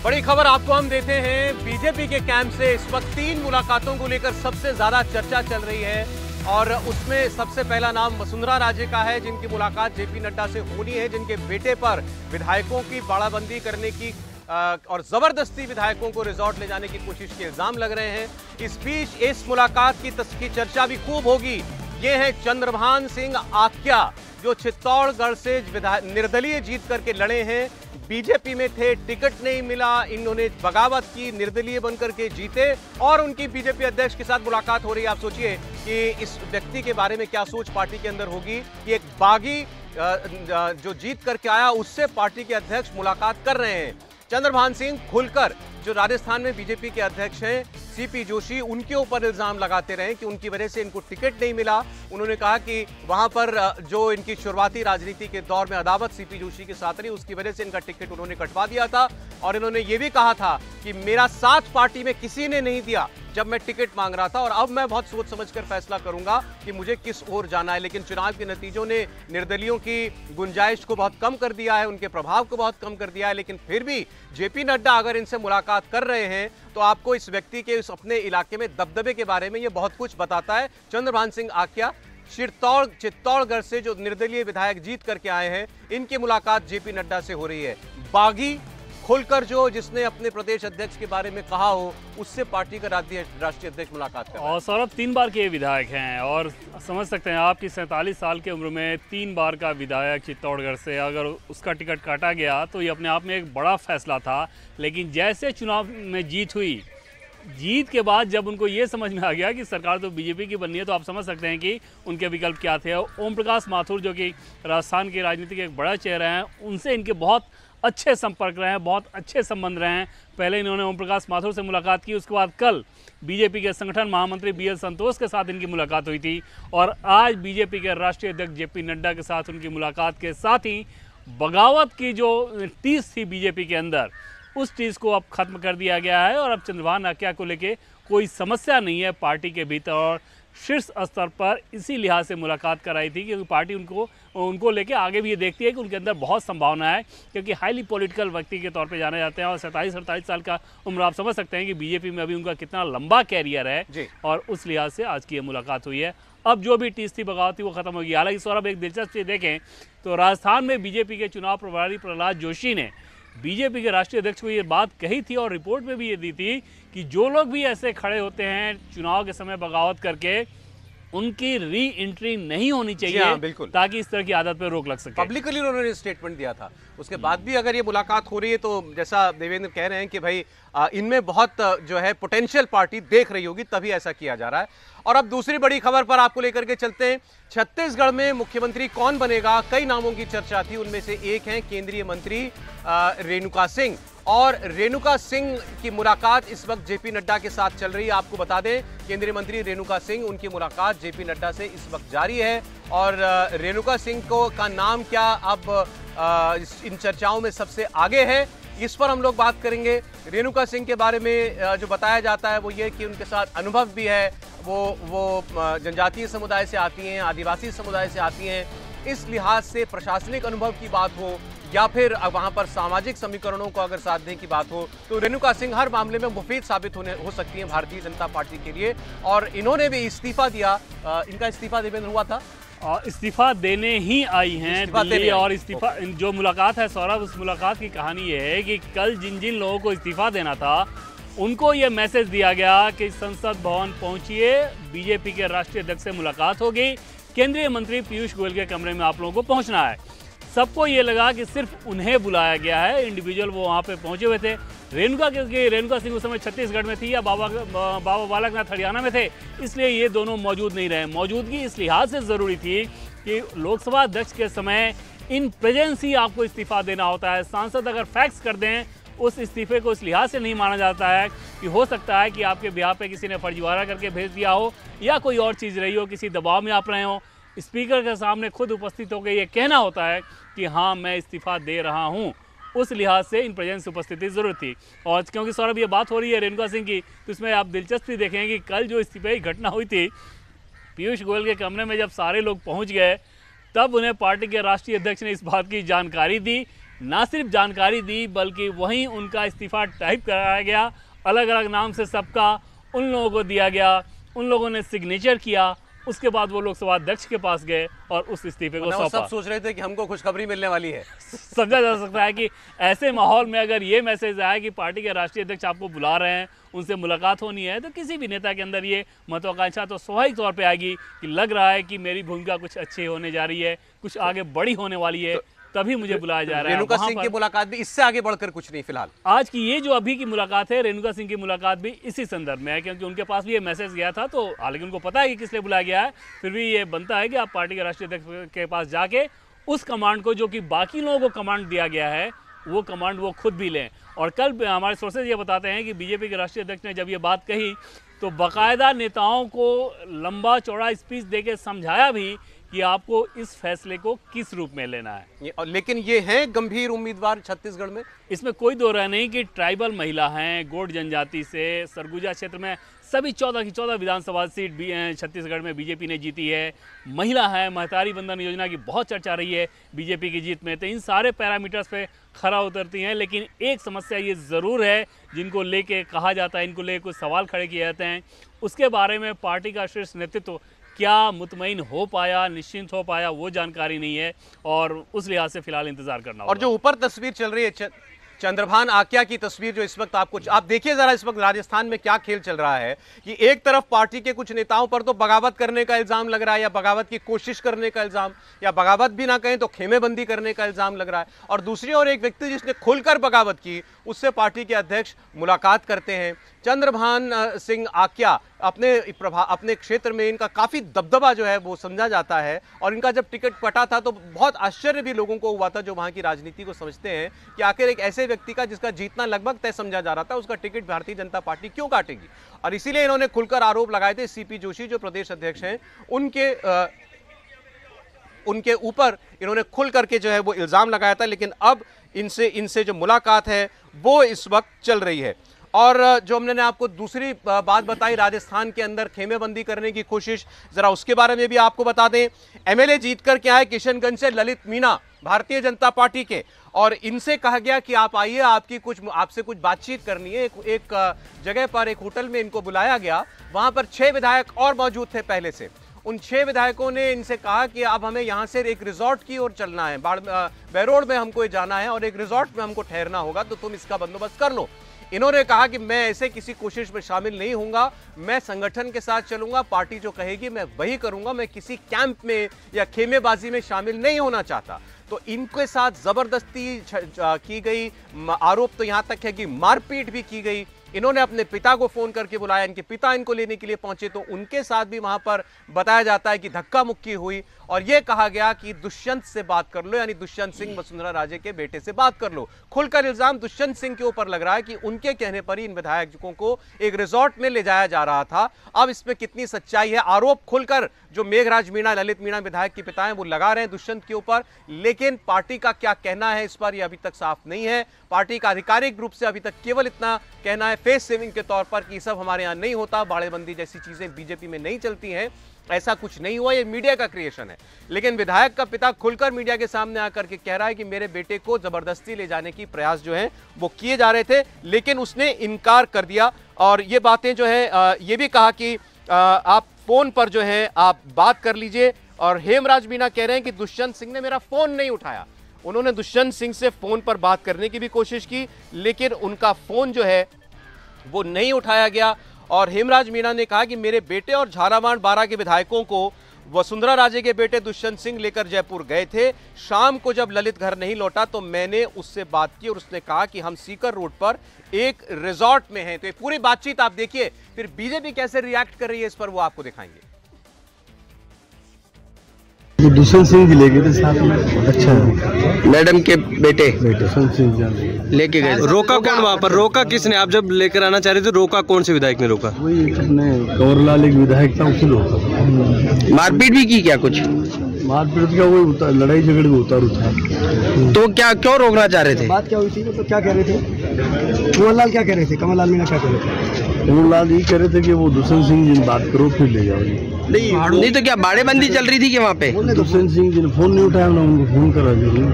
बड़ी खबर आपको हम देते हैं। बीजेपी के कैंप से इस वक्त 3 मुलाकातों को लेकर सबसे ज्यादा चर्चा चल रही है और उसमें सबसे पहला नाम वसुंधरा राजे का है, जिनकी मुलाकात जेपी नड्डा से होनी है, जिनके बेटे पर विधायकों की बाड़ाबंदी करने की और जबरदस्ती विधायकों को रिजॉर्ट ले जाने की कोशिश के इल्जाम लग रहे हैं। इस बीच इस मुलाकात की चर्चा भी खूब होगी। ये है चंद्रभान सिंह आक्या, जो चित्तौड़गढ़ से निर्दलीय जीत करके लड़े हैं। बीजेपी में थे, टिकट नहीं मिला, इन्होंने बगावत की, निर्दलीय बनकर के जीते और उनकी बीजेपी अध्यक्ष के साथ मुलाकात हो रही है। आप सोचिए कि इस व्यक्ति के बारे में क्या सोच पार्टी के अंदर होगी कि एक बागी जो जीत करके आया उससे पार्टी के अध्यक्ष मुलाकात कर रहे हैं। चंद्रभान सिंह खुलकर, जो राजस्थान में बीजेपी के अध्यक्ष हैं, सीपी जोशी, उनके ऊपर इल्जाम लगाते रहे कि उनकी वजह से इनको टिकट नहीं मिला। उन्होंने कहा कि वहां पर जो इनकी शुरुआती राजनीति के दौर में अदावत सीपी जोशी के साथ रही, उसकी वजह से इनका टिकट उन्होंने कटवा दिया था और इन्होंने ये भी कहा था कि मेरा साथ पार्टी में किसी ने नहीं दिया जब मैं टिकट मांग रहा था और अब मैं बहुत सोच समझकर फैसला करूंगा कि मुझे किस ओर जाना है। लेकिन चुनाव के नतीजों ने निर्दलियों की गुंजाइश को बहुत कम कर दिया है, उनके प्रभाव को बहुत कम कर दिया है। लेकिन फिर भी जेपी नड्डा अगर इनसे मुलाकात कर रहे हैं तो आपको इस व्यक्ति के इस अपने इलाके में दबदबे के बारे में ये बहुत कुछ बताता है। चंद्रभान सिंह आक्या चित्तौड़गढ़ से जो निर्दलीय विधायक जीत करके आए हैं, इनकी मुलाकात जेपी नड्डा से हो रही है। बागी खुलकर जो जिसने अपने प्रदेश अध्यक्ष के बारे में कहा हो, उससे पार्टी का राष्ट्रीय अध्यक्ष मुलाकात कर रहा है। और सौरभ 3 बार के विधायक हैं और समझ सकते हैं आपकी 47 साल की उम्र में 3 बार का विधायक चित्तौड़गढ़ से अगर उसका टिकट काटा गया तो ये अपने आप में एक बड़ा फैसला था। लेकिन जैसे चुनाव में जीत हुई, जीत के बाद जब उनको ये समझ में आ गया कि सरकार तो बीजेपी की बननी है, तो आप समझ सकते हैं कि उनके विकल्प क्या थे। ओम प्रकाश माथुर, जो कि राजस्थान की राजनीति के एक बड़ा चेहरा हैं, उनसे इनके बहुत अच्छे संपर्क रहे हैं, बहुत अच्छे संबंध रहे हैं। पहले इन्होंने ओम प्रकाश माथुर से मुलाकात की, उसके बाद कल बीजेपी के संगठन महामंत्री BL संतोष के साथ इनकी मुलाकात हुई थी और आज बीजेपी के राष्ट्रीय अध्यक्ष जेपी नड्डा के साथ उनकी मुलाकात के साथ ही बगावत की जो टीस थी बीजेपी के अंदर, उस चीज़ को अब खत्म कर दिया गया है और अब चंद्रभान आक्या को लेके कोई समस्या नहीं है पार्टी के भीतर। और शीर्ष स्तर पर इसी लिहाज से मुलाकात कराई थी क्योंकि पार्टी उनको लेके आगे भी ये देखती है कि उनके अंदर बहुत संभावना है, क्योंकि हाईली पॉलिटिकल व्यक्ति के तौर पे जाने जाते हैं और 27-28 साल का उम्र, आप समझ सकते हैं कि बीजेपी में अभी उनका कितना लंबा कैरियर है और उस लिहाज से आज की ये मुलाकात हुई है। अब जो भी टीस थी, बगावत थी, वो खत्म होगी। हालांकि सौरभ एक दिलचस्प चीज़ देखें तो राजस्थान में बीजेपी के चुनाव प्रभारी प्रहलाद जोशी ने बीजेपी के राष्ट्रीय अध्यक्ष को ये बात कही थी और रिपोर्ट में भी ये दी थी कि जो लोग भी ऐसे खड़े होते हैं चुनाव के समय बगावत करके, उनकी री एंट्री नहीं होनी चाहिए। हाँ, बिल्कुल, ताकि इस तरह की आदत पर रोक लग सके। पब्लिकली उन्होंने स्टेटमेंट दिया था। उसके बाद भी अगर ये मुलाकात हो रही है तो जैसा देवेंद्र कह रहे हैं कि भाई इनमें बहुत जो है पोटेंशियल पार्टी देख रही होगी, तभी ऐसा किया जा रहा है। और अब दूसरी बड़ी खबर पर आपको लेकर के चलते हैं। छत्तीसगढ़ में मुख्यमंत्री कौन बनेगा, कई नामों की चर्चा थी। उनमें से एक है केंद्रीय मंत्री रेणुका सिंह और रेणुका सिंह की मुलाकात इस वक्त जेपी नड्डा के साथ चल रही है। आपको बता दें, केंद्रीय मंत्री रेणुका सिंह, उनकी मुलाकात जेपी नड्डा से इस वक्त जारी है और रेणुका सिंह का नाम क्या अब इन चर्चाओं में सबसे आगे है, इस पर हम लोग बात करेंगे। रेणुका सिंह के बारे में जो बताया जाता है वो ये कि उनके साथ अनुभव भी है, वो जनजातीय समुदाय से आती हैं, आदिवासी समुदाय से आती हैं। इस लिहाज से प्रशासनिक अनुभव की बात हो या फिर वहां पर सामाजिक समीकरणों को अगर साधने की बात हो तो रेणुका सिंह हर मामले में मुफीद साबित हो सकती हैं भारतीय जनता पार्टी के लिए। और इन्होंने भी इस्तीफा दिया, इनका इस्तीफा देवेंद्र हुआ था, इस्तीफा देने ही आई हैं दिल्ली। और इस्तीफा जो मुलाकात है सौरभ, उस मुलाकात की कहानी ये है कि कल जिन जिन लोगों को इस्तीफा देना था उनको ये मैसेज दिया गया कि संसद भवन पहुंचिए, बीजेपी के राष्ट्रीय अध्यक्ष से मुलाकात होगी, केंद्रीय मंत्री पीयूष गोयल के कमरे में आप लोगों को पहुंचना है। सबको ये लगा कि सिर्फ उन्हें बुलाया गया है, इंडिविजुअल वो वहाँ पे पहुंचे हुए थे। रेणुका सिंह उस समय छत्तीसगढ़ में थी या बाबा बालकनाथ हरियाणा में थे, इसलिए ये दोनों मौजूद नहीं रहे। मौजूदगी इस लिहाज से ज़रूरी थी कि लोकसभा अध्यक्ष के समय इन प्रेजेंस ही आपको इस्तीफा देना होता है। सांसद अगर फैक्स कर दें उस इस्तीफे को इस लिहाज से नहीं माना जाता है कि हो सकता है कि आपके ब्याह पे किसी ने फर्जीवाड़ा करके भेज दिया हो या कोई और चीज़ रही हो, किसी दबाव में आप रहे हो। स्पीकर के सामने खुद उपस्थित होकर ये कहना होता है कि हाँ मैं इस्तीफा दे रहा हूँ। उस लिहाज से इन प्रेजेंस उपस्थिति ज़रूरत थी। और क्योंकि सौरभ ये बात हो रही है रेणुका सिंह की, तो इसमें आप दिलचस्पी देखें कि कल जो इस्तीफे की घटना हुई थी, पीयूष गोयल के कमरे में जब सारे लोग पहुँच गए तब उन्हें पार्टी के राष्ट्रीय अध्यक्ष ने इस बात की जानकारी दी ना सिर्फ जानकारी दी बल्कि वहीं उनका इस्तीफ़ा टाइप कराया गया, अलग अलग नाम से सबका उन लोगों को दिया गया, उन लोगों ने सिग्नेचर किया, उसके बाद वो लोकसभा अध्यक्ष के पास गए और उस इस्तीफे को सौंपा। सब सोच रहे थे कि हमको खुशखबरी मिलने वाली है। समझा जा सकता है कि ऐसे माहौल में अगर ये मैसेज आया कि पार्टी के राष्ट्रीय अध्यक्ष आपको बुला रहे हैं, उनसे मुलाकात होनी है, तो किसी भी नेता के अंदर ये महत्वाकांक्षा तो स्वाभाविक तौर पे आएगी कि लग रहा है कि मेरी भूमिका कुछ अच्छी होने जा रही है, कुछ आगे बड़ी होने वाली है, तभी मुझे बुलाया जा रहा है। रेणुका सिंह की मुलाकात भी इससे आगे बढ़कर कुछ नहीं फिलहाल। आज की ये जो अभी की मुलाकात है, रेणुका सिंह की मुलाकात भी इसी संदर्भ में है, क्योंकि उनके पास भी ये मैसेज गया था, तो हालांकि उनको पता है कि किस लिए बुलाया गया है, फिर भी ये बनता है कि आप पार्टी के राष्ट्रीय अध्यक्ष के पास जाके उस कमांड को, जो कि बाकी लोगों को कमांड दिया गया है, वो कमांड वो खुद भी लें। और कल हमारे सोर्सेज ये बताते हैं कि बीजेपी के राष्ट्रीय अध्यक्ष ने जब ये बात कही तो बाकायदा नेताओं को लंबा चौड़ा स्पीच देके समझाया भी कि आपको इस फैसले को किस रूप में लेना है। लेकिन ये हैं गंभीर उम्मीदवार छत्तीसगढ़ में, इसमें कोई दो राय नहीं कि ट्राइबल महिला हैं, गोंड जनजाति से, सरगुजा क्षेत्र में सभी 14 की 14 विधानसभा सीट भी छत्तीसगढ़ में बीजेपी ने जीती है। महिला है, महतारी बंधन योजना की बहुत चर्चा रही है बीजेपी की जीत में, तो इन सारे पैरामीटर्स पे खरा उतरती हैं। लेकिन एक समस्या ये ज़रूर है जिनको लेके कहा जाता है, इनको लेके कुछ सवाल खड़े किए जाते हैं, उसके बारे में पार्टी का शीर्ष नेतृत्व क्या मुतमईन हो पाया, निश्चिंत हो पाया, वो जानकारी नहीं है, और उस लिहाज से फिलहाल इंतजार करना होगा। और जो ऊपर तस्वीर चल रही है चंद्रभान आक्या की तस्वीर, जो इस वक्त आप देखिए जरा इस वक्त राजस्थान में क्या खेल चल रहा है कि एक तरफ पार्टी के कुछ नेताओं पर तो बगावत करने का इल्जाम लग रहा है, या बगावत की कोशिश करने का इल्जाम, या बगावत भी ना कहें तो खेमेबंदी करने का इल्जाम लग रहा है, और दूसरी ओर एक व्यक्ति जिसने खुलकर बगावत की, उससे पार्टी के अध्यक्ष मुलाकात करते हैं। चंद्रभान सिंह आक्या अपने क्षेत्र में इनका काफ़ी दबदबा जो है वो समझा जाता है, और इनका जब टिकट कटा था तो बहुत आश्चर्य भी लोगों को हुआ था जो वहाँ की राजनीति को समझते हैं कि आखिर एक ऐसे व्यक्ति का जिसका जीतना लगभग तय समझा जा रहा था, उसका टिकट भारतीय जनता पार्टी क्यों काटेगी। और इसीलिए इन्होंने खुलकर आरोप लगाए थे। सीपी जोशी जो प्रदेश अध्यक्ष हैं उनके ऊपर इन्होंने खुल करके जो है वो इल्ज़ाम लगाया था, लेकिन अब इनसे जो मुलाकात है वो इस वक्त चल रही है। और जो हमने आपको दूसरी बात बताई, राजस्थान के अंदर खेमेबंदी करने की कोशिश, जरा उसके बारे में भी आपको बता दें। एमएलए जीतकर क्या है किशनगंज से ललित मीणा, भारतीय जनता पार्टी के, और इनसे कहा गया कि आप आइए, आपसे कुछ बातचीत करनी है। एक जगह पर, एक होटल में इनको बुलाया गया, वहां पर 6 विधायक और मौजूद थे पहले से। उन 6 विधायकों ने इनसे कहा कि अब हमें यहाँ से एक रिजॉर्ट की ओर चलना है, बैरोड में हमको जाना है और एक रिजॉर्ट में हमको ठहरना होगा, तो तुम इसका बंदोबस्त कर लो। इन्होंने कहा कि मैं ऐसे किसी कोशिश में शामिल नहीं होऊंगा, मैं संगठन के साथ चलूंगा, पार्टी जो कहेगी मैं वही करूंगा, मैं किसी कैंप में या खेमेबाजी में शामिल नहीं होना चाहता। तो इनके साथ जबरदस्ती की गई, आरोप तो यहां तक है कि मारपीट भी की गई। इन्होंने अपने पिता को फोन करके बुलाया, इनके पिता इनको लेने के लिए पहुंचे तो उनके साथ भी वहां पर बताया जाता है कि धक्का मुक्की हुई, और यह कहा गया कि दुष्यंत से बात कर लो, यानी दुष्यंत सिंह वसुंधरा राजे के बेटे से बात कर लो। खुलकर इल्जाम दुष्यंत सिंह के ऊपर लग रहा है कि उनके कहने पर ही इन विधायकों को एक रिजॉर्ट में ले जाया जा रहा था। अब इसमें कितनी सच्चाई है, आरोप खुलकर जो मेघराज मीणा, ललित मीणा विधायक के पिता हैं वो लगा रहे हैं दुष्यंत के ऊपर, लेकिन पार्टी का क्या कहना है इस पर यह अभी तक साफ नहीं है। पार्टी का आधिकारिक रूप से अभी तक केवल इतना कहना है फेस सेविंग के तौर पर कि सब हमारे यहाँ नहीं होता, बाड़ेबंदी जैसी चीजें बीजेपी में नहीं चलती हैं, ऐसा कुछ नहीं हुआ, ये मीडिया का क्रिएशन है। लेकिन विधायक का पिता खुलकर मीडिया के सामने आकर के कह रहा है कि मेरे बेटे को जबरदस्ती ले जाने की प्रयास जो है वो किए जा रहे थे, लेकिन उसने इनकार कर दिया। और ये बातें जो है ये भी कहा कि आप फोन पर जो है आप बात कर लीजिए। और हेमराज मीणा कह रहे हैं कि दुष्यंत सिंह ने मेरा फोन नहीं उठाया। उन्होंने दुष्यंत सिंह से फोन पर बात करने की भी कोशिश की, लेकिन उनका फोन जो है वो नहीं उठाया गया। और हेमराज मीणा ने कहा कि मेरे बेटे और झालावाड़ 12 के विधायकों को वसुंधरा राजे के बेटे दुष्यंत सिंह लेकर जयपुर गए थे। शाम को जब ललित घर नहीं लौटा तो मैंने उससे बात की और उसने कहा कि हम सीकर रोड पर एक रिजॉर्ट में हैं। तो ये पूरी बातचीत आप देखिए, फिर बीजेपी कैसे रिएक्ट कर रही है इस पर वो आपको दिखाएंगे। दुष्यंत सिंह जी ले गए थे साथ में। अच्छा, मैडम के बेटे दुष्यंत सिंह लेके गए। रोका कौन वहाँ पर? रोका किसने? आप जब लेकर आना चाह रहे थे, रोका कौन से विधायक ने रोका? वही अपने कंवरलाल एक विधायक था, उसी रोका। मारपीट भी की क्या? कुछ मारपीट का वही लड़ाई झगड़े में उतारू था। तो क्या क्यों रोकना चाह रहे थे? बात क्या हुई थी? तो क्या कह रहे थे? कंवरलाल क्या कह रहे थे? कमललाल मीणा क्या कह रहे थे? कंवरलाल ये कह रहे थे कि वो दुष्यंत सिंह जी बात करो फिर ले जाओ। नहीं तो क्या बाड़ेबंदी चल रही थी कि वहाँ पे? दुष्यंत सिंह जी ने फोन नहीं उठाया, हमने उनको फोन करा जरूर,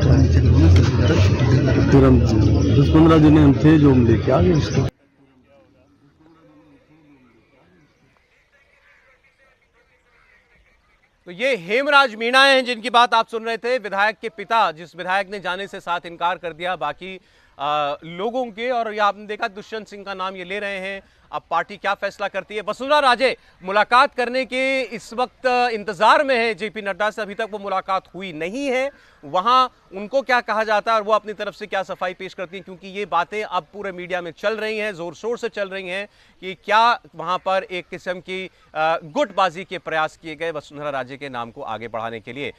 फिर हम 10-15 दिन हम थे जो हम लेके आ गए उसको। तो ये हेमराज मीणा हैं जिनकी बात आप सुन रहे थे, विधायक के पिता, जिस विधायक ने जाने से साथ इनकार कर दिया बाकी लोगों के। और ये आपने देखा दुष्यंत सिंह का नाम ये ले रहे हैं। अब पार्टी क्या फैसला करती है। वसुंधरा राजे मुलाकात करने के इस वक्त इंतजार में है जेपी नड्डा से, अभी तक वो मुलाकात हुई नहीं है। वहां उनको क्या कहा जाता है और वो अपनी तरफ से क्या सफाई पेश करती हैं, क्योंकि ये बातें अब पूरे मीडिया में चल रही हैं, जोर शोर से चल रही हैं कि क्या वहां पर एक किस्म की गुटबाजी के प्रयास किए गए वसुंधरा राजे के नाम को आगे बढ़ाने के लिए।